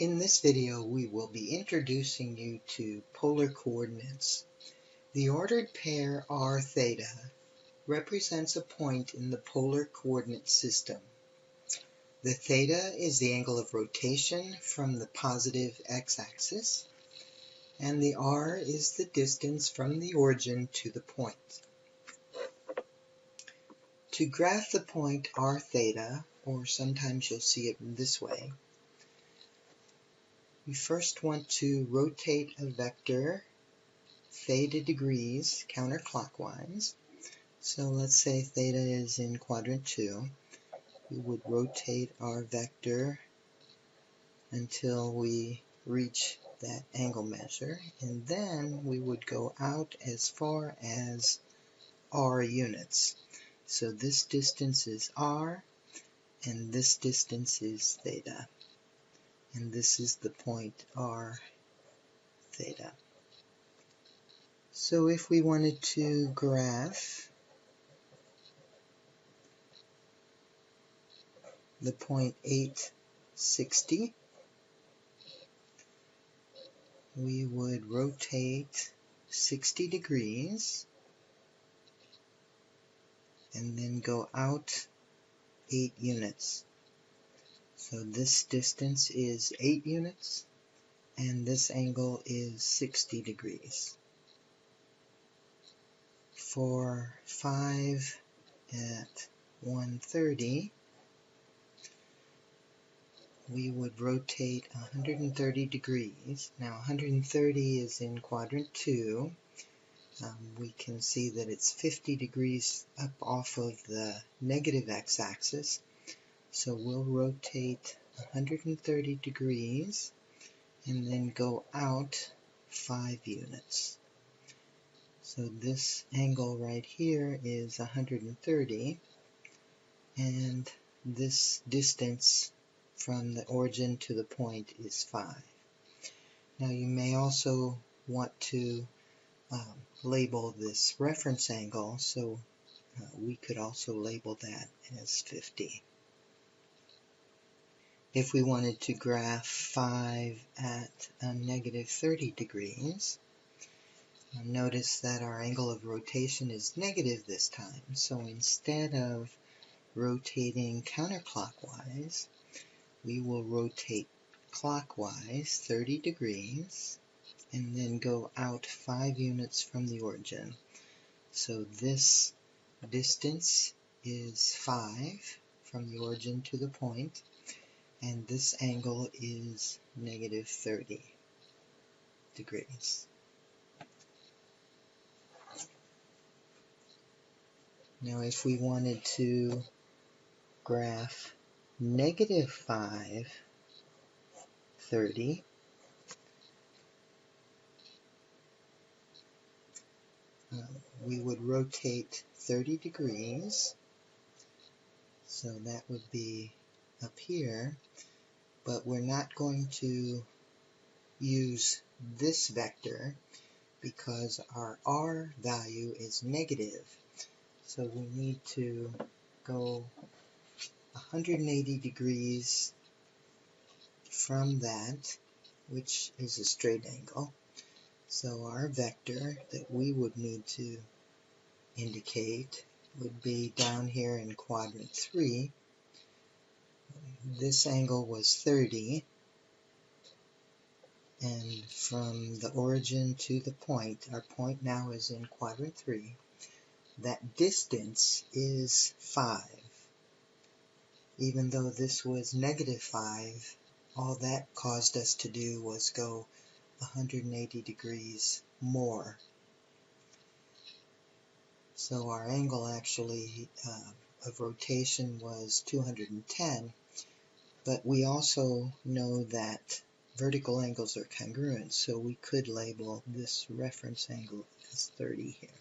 In this video, we will be introducing you to polar coordinates. The ordered pair r theta represents a point in the polar coordinate system. The theta is the angle of rotation from the positive x-axis, and the r is the distance from the origin to the point. To graph the point r theta, or sometimes you'll see it this way, we first want to rotate a vector theta degrees counterclockwise. So let's say theta is in quadrant 2. We would rotate our vector until we reach that angle measure, and then we would go out as far as r units. So this distance is r, and this distance is theta. And this is the point r theta. So if we wanted to graph the point 860, we would rotate 60 degrees and then go out 8 units. So this distance is 8 units, and this angle is 60 degrees. For 5 at 130, we would rotate 130 degrees. Now 130 is in quadrant 2. We can see that it's 50 degrees up off of the negative x-axis. So we'll rotate 130 degrees and then go out 5 units. So this angle right here is 130, and this distance from the origin to the point is 5. Now you may also want to label this reference angle, so we could also label that as 50. If we wanted to graph 5 at a negative 30 degrees, notice that our angle of rotation is negative this time, so instead of rotating counterclockwise, we will rotate clockwise 30 degrees and then go out 5 units from the origin. So this distance is 5 from the origin to the point, and this angle is negative 30 degrees. Now if we wanted to graph negative 5, 30, we would rotate 30 degrees, so that would be up here, but we're not going to use this vector because our r value is negative. So we need to go 180 degrees from that, which is a straight angle. So our vector that we would need to indicate would be down here in quadrant 3. This angle was 30, and from the origin to the point, our point now is in quadrant 3, that distance is 5. Even though this was negative 5, all that caused us to do was go 180 degrees more. So our angle actually of rotation was 210, but we also know that vertical angles are congruent, so we could label this reference angle as 30 here.